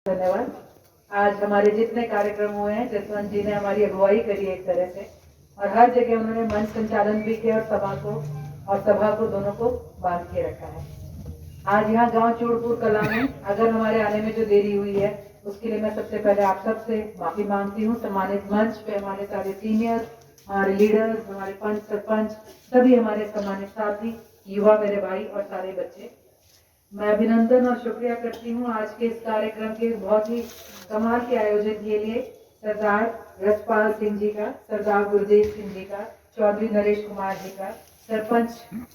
धन्यवाद। आज हमारे जितने कार्यक्रम हुए हैं, जसवंत जी ने हमारी अगुवाई करी एक तरह से, और हर जगह उन्होंने मंच संचालन भी किया और सभा को दोनों को बांध के रखा है। आज यहाँ गांव चूड़पुर कला में अगर हमारे आने में जो देरी हुई है, उसके लिए मैं सबसे पहले आप सबसे माफी मांगती हूँ। सम्मानित मंच पे हमारे सारे सीनियर्स, हमारे लीडर्स, हमारे पंच सरपंच, सभी हमारे सम्मानित साथी, युवा मेरे भाई और सारे बच्चे, मैं अभिनंदन और शुक्रिया करती हूँ आज के इस कार्यक्रम के बहुत ही कमाल के आयोजन के लिए सरदार रसपाल सिंह जी का, सरदार गुरदेव सिंह जी का, चौधरी नरेश कुमार जी का, सरपंच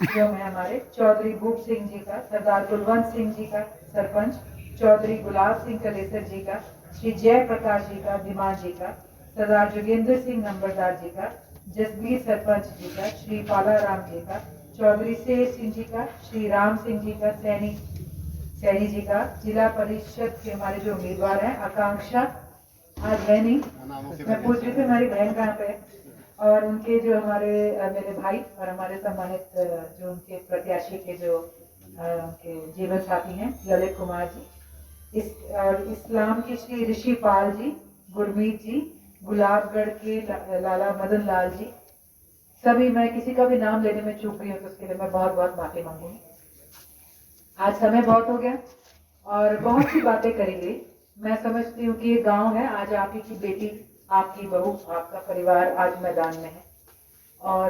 जो है हमारे चौधरी भूप सिंह जी का, सरदार कुलवंत सिंह जी का, सरपंच चौधरी गुलाब सिंह कलेसर जी का, श्री जय प्रकाश जी का, धीमान जी का, सरदार जोगेंद्र सिंह नंबरदार जी का, जसबीर सरपंच जी का, श्री पाला राम जी का, चौधरी शेर सिंह जी का, श्री राम सिंह जी का, सैनी जी का, जिला परिषद के हमारे जो उम्मीदवार हैं, आकांक्षा आज है नहीं, मैं पूछ रही थी हमारी बहन कहाँ पे, और उनके जो हमारे मेरे भाई और हमारे सम्मानित जो उनके प्रत्याशी के जो उनके जीवन साथी हैं, ललित कुमार जी, और इस्लाम के श्री ऋषि पाल जी, गुरमीत जी, गुलाबगढ़ के लाला मदन लाल जी, सभी, मैं किसी का भी नाम लेने में चूक रही हूँ तो उसके लिए मैं बहुत बहुत माफी मांगूंगी। आज समय बहुत हो गया और बहुत सी बातें करी गई। मैं समझती हूँ कि ये गांव है, आज आप ही की बेटी, आपकी बहू, आपका परिवार आज मैदान में है। और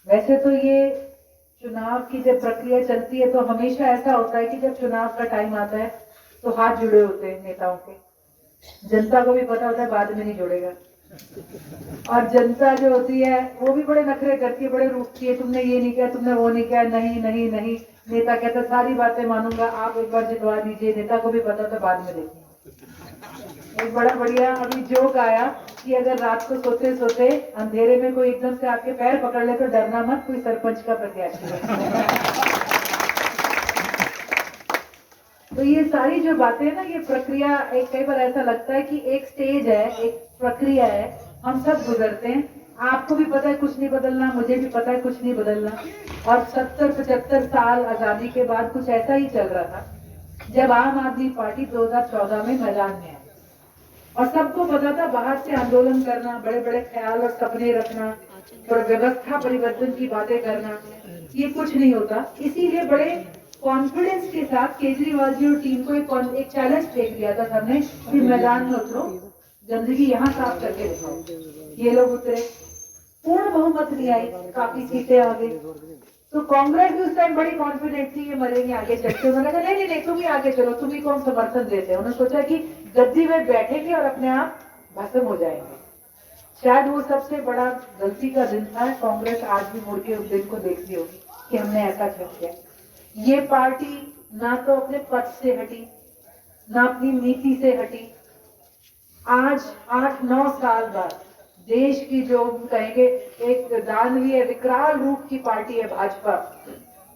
वैसे तो ये चुनाव की जब प्रक्रिया चलती है तो हमेशा ऐसा होता है कि जब चुनाव का टाइम आता है तो हाथ जुड़े होते हैं नेताओं के, जनता को भी पता होता है बाद में नहीं जुड़ेगा, और जनता जो होती है वो भी बड़े नखरे करती है, बड़े रूठती है, तुमने ये नहीं किया, तुमने वो नहीं किया, नहीं नहीं नहीं। नेता कहता सारी बातें मानूंगा, आप एक बार जितवा दीजिए, नेता को भी पता था बाद में देखेंगे। एक बड़ा बढ़िया अभी जोक आया कि अगर रात को सोते सोते अंधेरे में कोई एकदम से आपके पैर पकड़ ले तो डरना मत, कोई सरपंच का प्रत्याशी है। तो ये सारी जो बातें है ना, ये प्रक्रिया, एक कई बार ऐसा लगता है कि एक स्टेज है, एक प्रक्रिया है, हम सब गुजरते हैं। आपको भी पता है कुछ नहीं बदलना, मुझे भी पता है कुछ नहीं बदलना, और 70-75 साल आजादी के बाद कुछ ऐसा ही चल रहा था जब आम आदमी पार्टी 2014 में मैदान में आई, और सबको पता था बाहर से आंदोलन करना, बड़े बड़े ख्याल और सपने रखना और व्यवस्था परिवर्तन की बातें करना, ये कुछ नहीं होता। इसीलिए बड़े कॉन्फिडेंस के साथ केजरीवाल जी और टीम को एक चैलेंज फेंक दिया था सबने कि मैदान में उतरो, गंदगी यहाँ साफ करके दिखाओ। ये लोग उतरे, पूर्ण बहुमत नहीं आई, काफी सीटें आ गई, तो कांग्रेस भी उस टाइम बड़ी कॉन्फिडेंट थी ये मरेंगे आगे चलते। उन्होंने कहा नहीं नहीं नहीं, तुम ही आगे चलो, तुम ही को हम समर्थन देते हैं। उन्होंने सोचा कि गद्दी में बैठेंगे और अपने आप भस्म हो जाएंगे। शायद वो सबसे बड़ा गलती का दिन था। कांग्रेस आज भी मुड़ के उस दिन को देखती होगी कि हमने ऐसा क्यों किया। ये पार्टी ना तो अपने पद से हटी, ना अपनी नीति से हटी। आज 8-9 साल बाद देश की जो कहेंगे एक दानवीय विकराल रूप की पार्टी है भाजपा,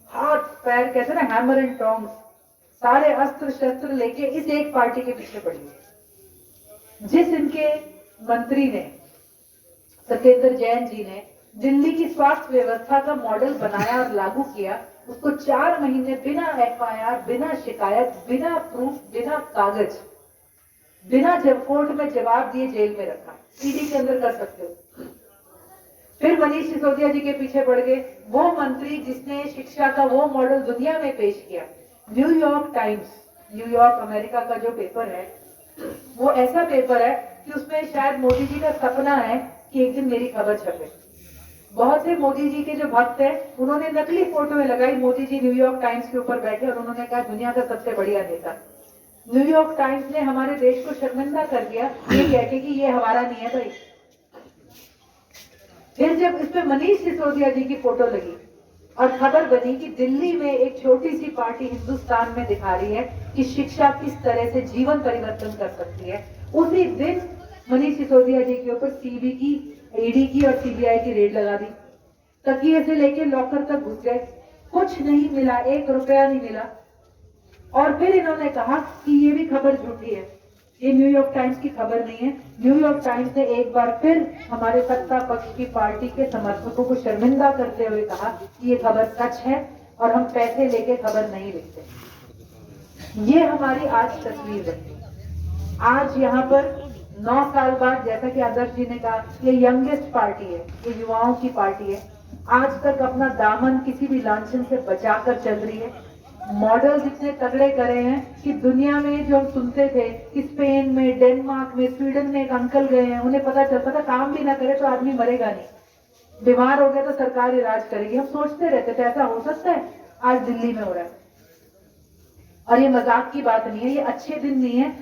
हाथ पैर कहते ना हैमर एंड टॉन्ग्स, सारे अस्त्र शस्त्र लेके इस एक पार्टी के पीछे पड़ी है। जिस इनके मंत्री ने, सत्येंद्र जैन जी ने दिल्ली की स्वास्थ्य व्यवस्था का मॉडल बनाया और लागू किया, उसको 4 महीने बिना FIR, बिना शिकायत, बिना प्रूफ, बिना कागज, बिना जब कोर्ट में जवाब दिए जेल में रखा। ईडी के अंदर कर सकते हो। फिर मनीष सिसोदिया जी के पीछे पड़ गए, वो मंत्री जिसने शिक्षा का वो मॉडल दुनिया में पेश किया। न्यूयॉर्क टाइम्स, न्यूयॉर्क अमेरिका का जो पेपर है, वो ऐसा पेपर है कि उसमें शायद मोदी जी का सपना है कि एक दिन मेरी खबर छपे। बहुत से मोदी जी के जो भक्त हैं, उन्होंने नकली फोटो लगाई, मोदी जी न्यूयॉर्क टाइम्स के ऊपर बैठे, और उन्होंने कहा दुनिया का सबसे बढ़िया नेता। न्यूयॉर्क टाइम्स ने हमारे देश को शर्मिंदा कर दिया ये कह के कि ये हमारा नहीं है भाई। फिर जब इस पे मनीष सिसोदिया जी की फोटो लगी और खबर बनी कि दिल्ली में एक छोटी सी पार्टी हिंदुस्तान में दिखा रही है कि शिक्षा किस तरह से जीवन परिवर्तन कर सकती है, उसी दिन मनीष सिसोदिया जी के ऊपर CBI की, ED की और CBI की रेड लगा दी। तकिए से लेके लॉकर तक घुस गए, कुछ नहीं मिला, 1 रुपया नहीं मिला। और फिर इन्होंने कहा कि ये भी खबर झूठी है, ये न्यूयॉर्क टाइम्स की खबर नहीं है। न्यूयॉर्क टाइम्स ने एक बार फिर हमारे सत्ता पक्ष की पार्टी के समर्थकों को शर्मिंदा करते हुए कहा कि ये खबर सच है और हम पैसे लेके खबर नहीं लिखते। ये हमारी आज तस्वीर है। आज यहाँ पर 9 साल बाद, जैसा कि आदर्श जी ने कहा, ये यंगेस्ट पार्टी है, ये युवाओं की पार्टी है। आज तक अपना दामन किसी भी लांछन से बचाकर चल रही है। मॉडल्स इतने तगड़े करे हैं कि दुनिया में जो हम सुनते थे कि स्पेन में, डेनमार्क में, स्वीडन में एक अंकल गए हैं, उन्हें पता चलता था काम भी ना करे तो आदमी मरेगा नहीं, बीमार हो गया तो सरकार इलाज करेगी। हम सोचते रहते थे ऐसा हो सकता है, आज दिल्ली में हो रहा है। और ये मजाक की बात नहीं है, ये अच्छे दिन नहीं है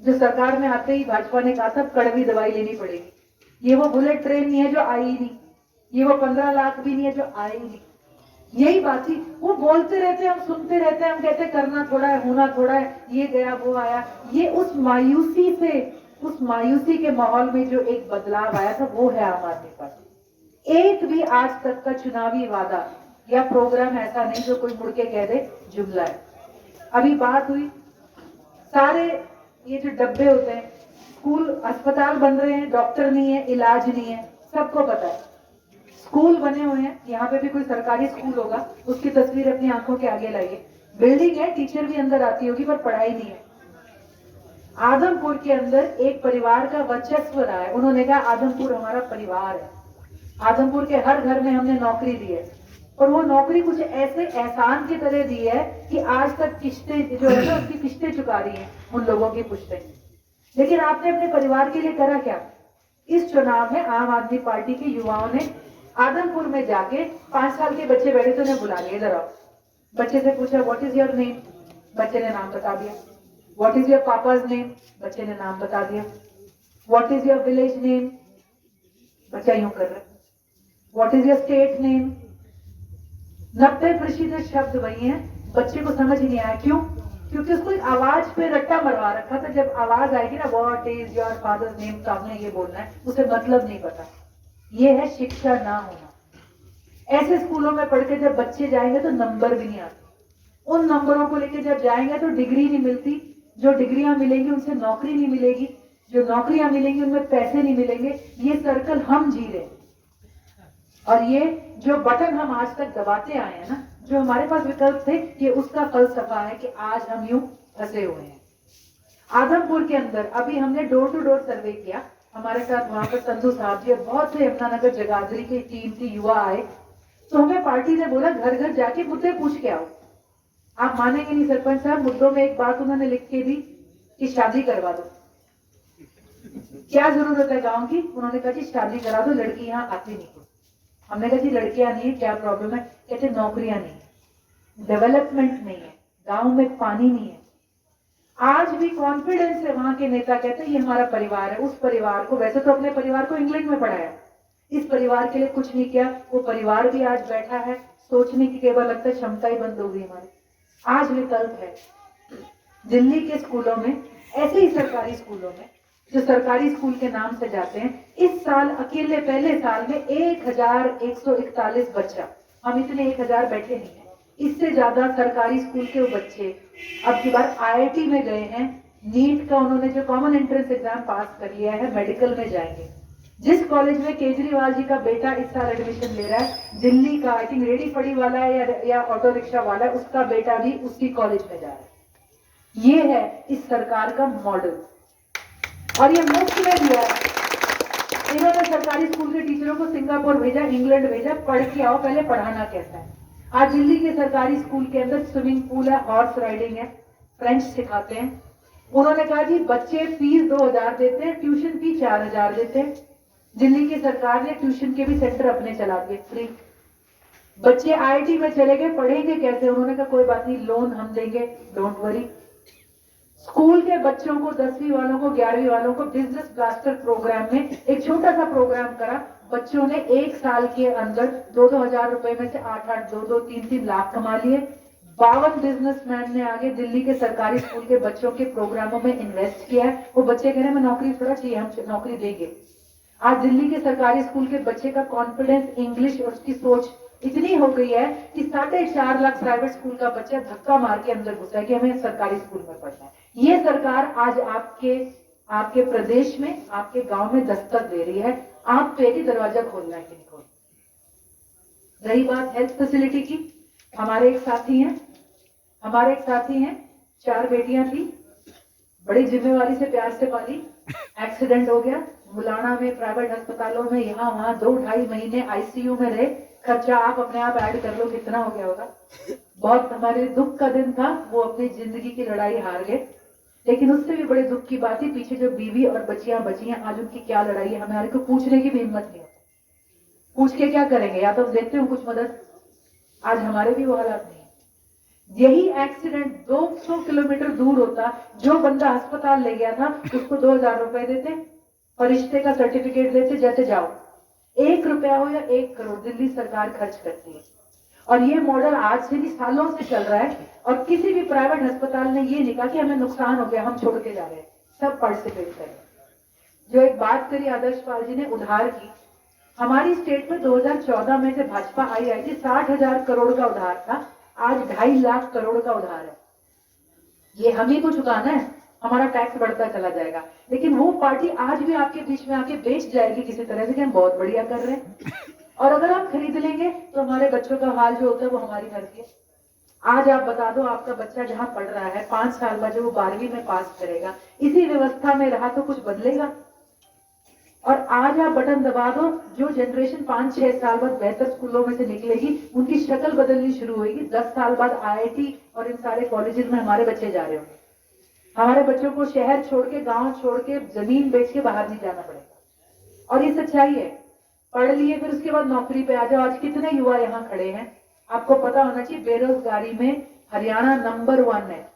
जो सरकार में आते ही भाजपा ने कहा था कड़वी दवाई लेनी पड़ेगी। ये वो बुलेट ट्रेन नहीं है जो आई नहीं, ये वो 15 लाख भी नहीं है जो आई नहीं। यही बात थी, वो बोलते रहते हैं, हम सुनते रहते हैं, हम कहते करना थोड़ा है, होना थोड़ा है, ये गया वो आया। ये उस मायूसी से, उस मायूसी के माहौल में जो एक बदलाव आया था वो है आम आदमी पार्टी। एक भी आज तक का चुनावी वादा या प्रोग्राम ऐसा नहीं जो कोई मुड़ के कह दे जुमला है। अभी बात हुई, सारे ये जो डब्बे होते हैं, स्कूल अस्पताल बन रहे हैं, डॉक्टर नहीं है, इलाज नहीं है, सबको पता है। स्कूल बने हुए हैं, यहाँ पे भी कोई सरकारी स्कूल होगा, उसकी तस्वीर अपनी आंखों के आगे लाइए। बिल्डिंग है, टीचर भी अंदर आती होगी, पर पढ़ाई नहीं है। आदमपुर के अंदर एक परिवार का वर्चस्व रहा है, उन्होंने कहा आदमपुर हमारा परिवार है। आदमपुर के हर घर में हमने नौकरी दी है, और वो नौकरी कुछ ऐसे एहसान की तरह दी है कि आज तक किस्तें जो है ना, उसकी किस्तें चुका रही हैं उन लोगों की पुश्तें। लेकिन आपने अपने परिवार के लिए करा क्या? इस चुनाव में आम आदमी पार्टी के युवाओं ने आदमपुर में जाके 5 साल के बच्चे बैठे थे, उन्हें बुला लिया, इधर आओ। बच्चे से पूछा व्हाट इज योर नेम, बच्चे ने नाम बता दिया। What is your papa's name, बच्चे ने नाम बता दिया। What is your village name, बच्चा यूं कर रहा है। What is your state name, 90% शब्द वही हैं, बच्चे को समझ नहीं आया। क्यों? क्योंकि उसको आवाज पे रट्टा मरवा रखा था। जब आवाज आएगी ना what is your father's name, तो आपने ये बोलना है, उसे मतलब नहीं पता। ये है शिक्षा ना होना। ऐसे स्कूलों में पढ़ के जब बच्चे जाएंगे तो नंबर भी नहीं आते, उन नंबरों को लेके जब जाएंगे तो डिग्री नहीं मिलती, जो डिग्रियां मिलेंगी उनसे नौकरी नहीं मिलेगी, जो नौकरियां मिलेंगी उनमें पैसे नहीं मिलेंगे। ये सर्कल हम जी रहे हैं। और ये जो बटन हम आज तक दबाते आए हैं ना, जो हमारे पास विकल्प थे, ये उसका फलसफा है कि आज हम यूं फंसे हुए हैं। आदमपुर के अंदर अभी हमने डोर टू डोर सर्वे किया, हमारे साथ वहां पर संधू साहब जी और बहुत से यमुनानगर जगाधरी की टीम थी, युवा आए। तो हमें पार्टी ने बोला घर घर जाके मुद्दे पूछ के आओ। आप मानेंगे नहीं सरपंच साहब, मुद्दों में एक बात उन्होंने लिख के दी कि शादी करवा दो। क्या जरूरत है गांव की? उन्होंने कहा जी शादी करा दो, लड़की यहाँ आती नहीं। हमने कहा जी लड़कियां नहीं है, क्या प्रॉब्लम है? कहते नौकरियां नहीं है, डेवलपमेंट नहीं है, गांव में पानी नहीं है। आज भी कॉन्फिडेंस से वहां के नेता कहते हैं ये हमारा परिवार है। उस परिवार को, वैसे तो अपने परिवार को इंग्लैंड में पढ़ाया, इस परिवार के लिए कुछ नहीं किया। वो परिवार भी आज बैठा है, सोचने की केवल लगता है क्षमता ही बंद हो गई हमारी। आज विकल्प है। दिल्ली के स्कूलों में, ऐसे ही सरकारी स्कूलों में जो सरकारी स्कूल के नाम से जाते हैं, इस साल अकेले पहले साल में 1141 बच्चा, हम इतने 1000 बैठे नहीं है, इससे ज्यादा सरकारी स्कूल के वो बच्चे अब की बार IIT में गए हैं। नीट का उन्होंने जो कॉमन एंट्रेंस एग्जाम पास कर लिया है, मेडिकल में जाएंगे। जिस कॉलेज में केजरीवाल जी का बेटा इस साल एडमिशन ले रहा है, दिल्ली का आई थिंक रेडी फड़ी वाला है या ऑटो रिक्शा वाला है, उसका बेटा भी उसी कॉलेज में जा रहा है। ये है इस सरकार का मॉडल, और ये मुफ्त में दिया है। इन्होंने सरकारी स्कूल के टीचरों को सिंगापुर भेजा, इंग्लैंड भेजा, पढ़ के आओ पहले पढ़ाना कैसा है। आज दिल्ली के सरकारी स्कूल के अंदर स्विमिंग पूल है, हॉर्स राइडिंग है, फ्रेंच सिखाते हैं। उन्होंने कहा जी बच्चे फीस 2000 देते हैं, ट्यूशन फी 4000 देते हैं। दिल्ली की सरकार ने ट्यूशन के भी सेंटर अपने चला दिए फ्री। बच्चे IIT में चले गए, पढ़ेंगे कैसे? उन्होंने कहा कोई बात नहीं, लोन हम देंगे, डोंट वरी। स्कूल के बच्चों को, 10वीं वालों को, 11वीं वालों को बिजनेस ब्लास्टर प्रोग्राम में एक छोटा सा प्रोग्राम करा। बच्चों ने 1 साल के अंदर 2-2 हजार रुपए में से 8-8, 2-2, 3-3 लाख कमा लिए। 52 बिजनेसमैन ने आगे दिल्ली के सरकारी स्कूल के बच्चों के प्रोग्रामों में इन्वेस्ट किया है। वो बच्चे कह रहे हैं हमें नौकरी थोड़ा चाहिए, हम नौकरी देंगे। आज दिल्ली के सरकारी स्कूल के बच्चे का कॉन्फिडेंस, इंग्लिश और उसकी सोच इतनी हो गई है कि 4.5 लाख प्राइवेट स्कूल का बच्चा धक्का मार के अंदर घुसा है कि हमें सरकारी स्कूल में पढ़ना है। ये सरकार आज आपके प्रदेश में, आपके गांव में दस्तक दे रही है। आप पे कि दरवाजा खोलना है कि नहीं खोलना। रही बात हेल्थ फैसिलिटी की, हमारे एक साथी हैं 4 बेटियां थी, बड़ी जिम्मेवारी से प्यार से पाली। एक्सीडेंट हो गया, मुलाना में प्राइवेट अस्पतालों में यहाँ वहां 2-2.5 महीने आईसीयू में रहे। खर्चा आप अपने आप ऐड कर लो कितना हो गया होगा। बहुत हमारे दुख का दिन था, वो अपनी जिंदगी की लड़ाई हार गए। लेकिन उससे भी बड़े दुख की बात है, पीछे जो बीवी और बच्चियां बची हैं, आज उनकी क्या लड़ाई है, हमारे को पूछने की भी हिम्मत नहीं होती। पूछ के क्या करेंगे, या तो देखते हो कुछ मदद। आज हमारे भी वो हालात नहीं है। यही एक्सीडेंट 200 किलोमीटर दूर होता, जो बंदा अस्पताल ले गया था उसको 2000 रुपए देते, फरिश्ते का सर्टिफिकेट देते, जैसे जाओ। 1 रुपया हो या 1 करोड़ दिल्ली सरकार खर्च करती है। और ये मॉडल आज से नहीं सालों से चल रहा है, और किसी भी प्राइवेट अस्पताल ने ये नहीं कहा कि हमें नुकसान हो गया हम छोड़ के जा रहे हैं, सब पार्टिसिपेट करें। जो एक बात करी आदर्श पाल जी ने उधार की, हमारी स्टेट में 2014 में से भाजपा आई थी, 60,000 करोड़ का उधार था, आज 2.5 लाख करोड़ का उधार है। ये हम ही को चुकाना है, हमारा टैक्स बढ़ता चला जाएगा। लेकिन वो पार्टी आज भी आपके बीच में आके बेच जाएगी किसी तरह से कि हम बहुत बढ़िया कर रहे हैं, और अगर आप खरीद लेंगे तो हमारे बच्चों का हाल जो होता है वो हमारी मर्जी है। आज आप बता दो, आपका बच्चा जहां पढ़ रहा है 5 साल बाद जब वो 12वीं में पास करेगा, इसी व्यवस्था में रहा तो कुछ बदलेगा? और आज आप बटन दबा दो, जो जनरेशन 5-6 साल बाद बेहतर स्कूलों में से निकलेगी उनकी शक्ल बदलनी शुरू होगी। 10 साल बाद आईआईटी और इन सारे कॉलेजेस में हमारे बच्चे जा रहे होंगे। हमारे बच्चों को शहर छोड़ के, गांव छोड़ के, जमीन बेच के बाहर नहीं जाना पड़ेगा। और ये सच्चाई है। पढ़ लिए फिर उसके बाद नौकरी पे आ जाओ। आज कितने युवा यहाँ खड़े हैं, आपको पता होना चाहिए। बेरोजगारी में हरियाणा नंबर 1 है।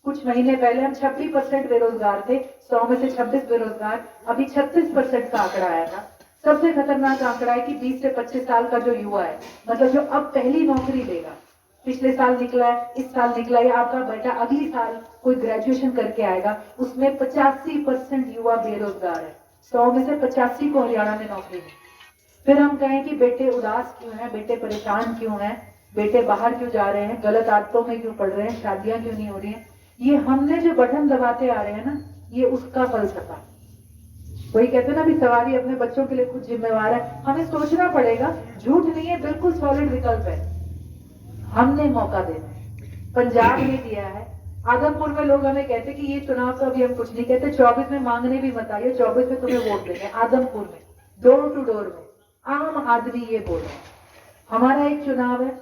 कुछ महीने पहले हम 26% बेरोजगार थे, 100 में से 26 बेरोजगार। अभी 36% का आंकड़ा आया था। सबसे खतरनाक आंकड़ा है कि 20 से 25 साल का जो युवा है, मतलब जो अब पहली नौकरी लेगा, पिछले साल निकला है, इस साल निकला है, आपका बेटा अगली साल कोई ग्रेजुएशन करके आएगा, उसमें 85% युवा बेरोजगार है। 100 में से 85 को हरियाणा में नौकरी नहीं। फिर हम कहें कि बेटे उदास क्यों हैं, बेटे परेशान क्यों हैं, बेटे बाहर क्यों जा रहे हैं, गलत आदतों में क्यों पड़ रहे हैं, शादियां क्यों नहीं हो रही हैं। ये हमने जो बटन दबाते आ रहे हैं ना, ये उसका फलसफा। वही कहते हैं ना, भी सवारी अपने बच्चों के लिए खुद जिम्मेवार है। हमें सोचना पड़ेगा, झूठ नहीं है, बिल्कुल सॉलिड विकल्प है। हमने मौका देना है। पंजाब ने दिया है। आदमपुर में लोग हमें कहते कि ये चुनाव तो अभी हम कुछ नहीं कहते, 24 में मांगने भी मत आइए, 24 में तुम्हें वोट देंगे। आदमपुर में डोर टू डोर में आम आदमी ये बोल रहे हैं। हमारा एक चुनाव है,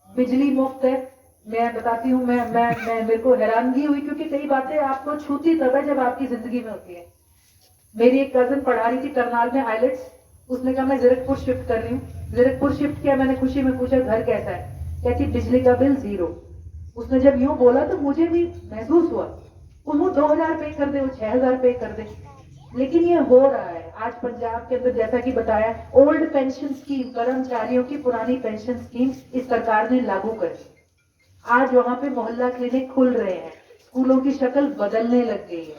बिजली मुफ्त है। मैं बताती हूँ, मैं मेरे को हैरानगी हुई, क्योंकि कई बातें आपको छूती तब है जब आपकी जिंदगी में होती है। मेरी एक कजन पढ़ा रही थी करनाल में आइलेट्स, उसने कहा मैं जीरकपुर शिफ्ट कर रही हूँ। जीरकपुर शिफ्ट किया, मैंने खुशी में पूछा घर कैसा है, कहती बिजली का बिल 0। उसने जब यूं बोला तो मुझे भी महसूस हुआ, वो 2000 पे कर दे, वो 6000 पे कर दे। लेकिन ये हो रहा है आज पंजाब के अंदर, जैसा कि बताया, ओल्ड पेंशन स्कीम, कर्मचारियों की पुरानी पेंशन स्कीम इस सरकार ने लागू कर दी। आज वहां पे मोहल्ला क्लिनिक खुल रहे हैं, स्कूलों की शक्ल बदलने लग गई है।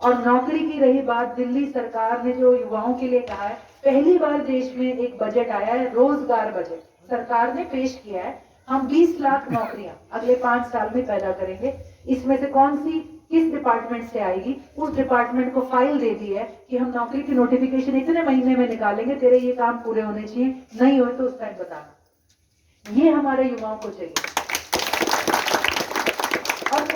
और नौकरी की रही बात, दिल्ली सरकार ने जो युवाओं के लिए कहा है, पहली बार देश में एक बजट आया है, रोजगार बजट सरकार ने पेश किया है। हम 20 लाख नौकरियां अगले 5 साल में पैदा करेंगे। इसमें से कौन सी किस डिपार्टमेंट से आएगी, उस डिपार्टमेंट को फाइल दे दी है कि हम नौकरी की नोटिफिकेशन इतने महीने में निकालेंगे, तेरे ये काम पूरे होने चाहिए, नहीं हुए तो उस टाइम बताना। ये हमारे युवाओं को चाहिए। और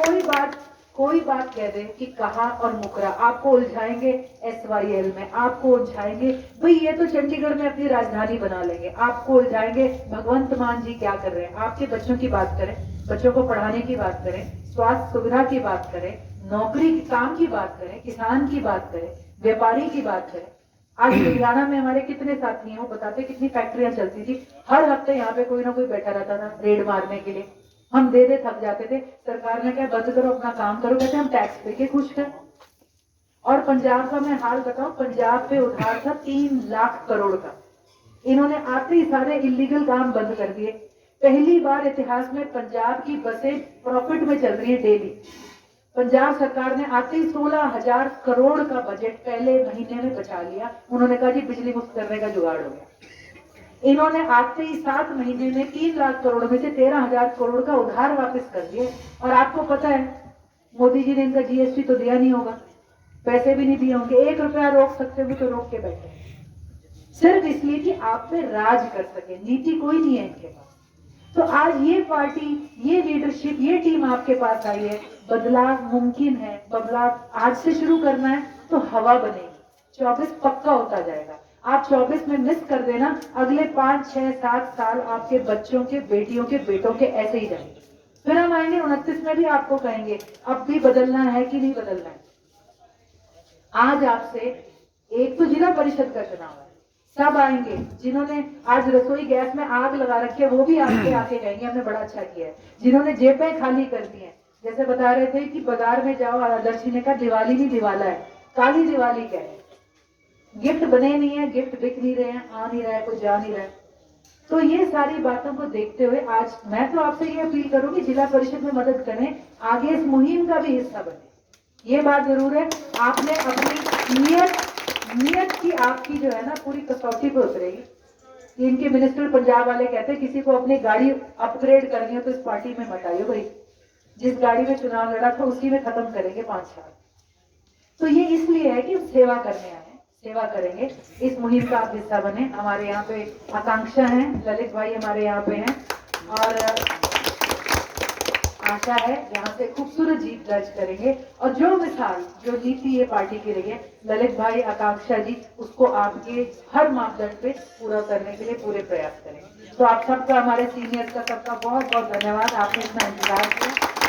कोई बात कह दे कि कहा और मुकरा, आपको उलझाएंगे SYL में, आपको उलझाएंगे भाई ये तो चंडीगढ़ में अपनी राजधानी बना लेंगे, आपको उलझाएंगे भगवंत मान जी क्या कर रहे हैं। आपके बच्चों की बात करें, बच्चों को पढ़ाने की बात करें, स्वास्थ्य सुविधा की बात करें, नौकरी की काम की बात करें, किसान की बात करें, व्यापारी की बात करें। आज लुधियाना में हमारे कितने साथी हैं, वो बताते कितनी फैक्ट्रियां चलती थी, हर हफ्ते यहाँ पे कोई ना कोई बैठा रहता था रेड मारने के लिए। हम दे थक जाते थे, सरकार ने कहा बंद करो, अपना काम करो, कहते हम टैक्स दे के खुश हैं। और पंजाब का मैं हाल बताऊं, पंजाब पे उधार था 3 लाख करोड़ का। इन्होंने आते ही सारे इलीगल काम बंद कर दिए। पहली बार इतिहास में पंजाब की बसें प्रॉफिट में चल रही है डेली। पंजाब सरकार ने आते ही 16,000 करोड़ का बजट पहले महीने में बचा लिया। उन्होंने कहा जी बिजली मुफ्त करने का जुगाड़ हो गया। इन्होंने आते ही 7 महीने में 3 लाख करोड़ में से 13,000 करोड़ का उधार वापस कर दिए। और आपको पता है मोदी जी ने इनका GST तो दिया नहीं होगा, पैसे भी नहीं दिए होंगे, 1 रुपया रोक सकते हुए तो रोक के बैठे, सिर्फ इसलिए कि आप पे राज कर सके। नीति कोई नहीं है इनके पास। तो आज ये पार्टी, ये लीडरशिप, ये टीम आपके पास आई है। बदलाव मुमकिन है, बदलाव आज से शुरू करना है तो हवा बनेगी। 24 पक्का होता जाएगा। आप 24 में मिस कर देना, अगले 5, 6, 7 साल आपके बच्चों के, बेटियों के, बेटों के ऐसे ही जाएंगे। फिर हम आएंगे 29 में भी आपको कहेंगे अब भी बदलना है कि नहीं बदलना है। आज आपसे एक तो जिला परिषद का चुनाव है, सब आएंगे जिन्होंने आज रसोई गैस में आग लगा रखी है, वो भी आपके आके कहेंगे हमने बड़ा अच्छा किया है। जिन्होंने जेबें खाली कर दी हैं, जैसे बता रहे थे कि बाजार में जाओ, आदर्शी ने कहा दिवाली नहीं दिवाला है, काली दिवाली क्या है, गिफ्ट बने नहीं है, गिफ्ट बिक नहीं रहे हैं, आ नहीं रहा है, कोई जा नहीं रहा है। तो ये सारी बातों को देखते हुए आज मैं तो आपसे ये अपील करूंगी जिला परिषद में मदद करें, आगे इस मुहिम का भी हिस्सा बने। ये बात जरूर है, आपने अपनी नियत की आपकी जो है ना पूरी कसौटी पे उतरेगी। इनके मिनिस्टर पंजाब वाले कहते हैं किसी को अपनी गाड़ी अपग्रेड करनी हो तो इस पार्टी में मत आइयो भाई, जिस गाड़ी में चुनाव लड़ा था उसी में खत्म करेंगे 5 साल। तो ये इसलिए है कि सेवा करने आए, सेवा करेंगे, इस मुहिम का आप हिस्सा बने। हमारे यहाँ पे आकांक्षा है, ललित भाई हमारे यहाँ पे हैं और आशा है यहाँ से खूबसूरत जीत दर्ज करेंगे। और जो मिसाल, जो नीति ये पार्टी की रही है, ललित भाई, आकांक्षा जी, उसको आपके हर मापदंड पे पूरा करने के लिए पूरे प्रयास करेंगे। तो आप सबका, हमारे सीनियर्स का सबका बहुत बहुत धन्यवाद, आपने इतना इंतजार किया।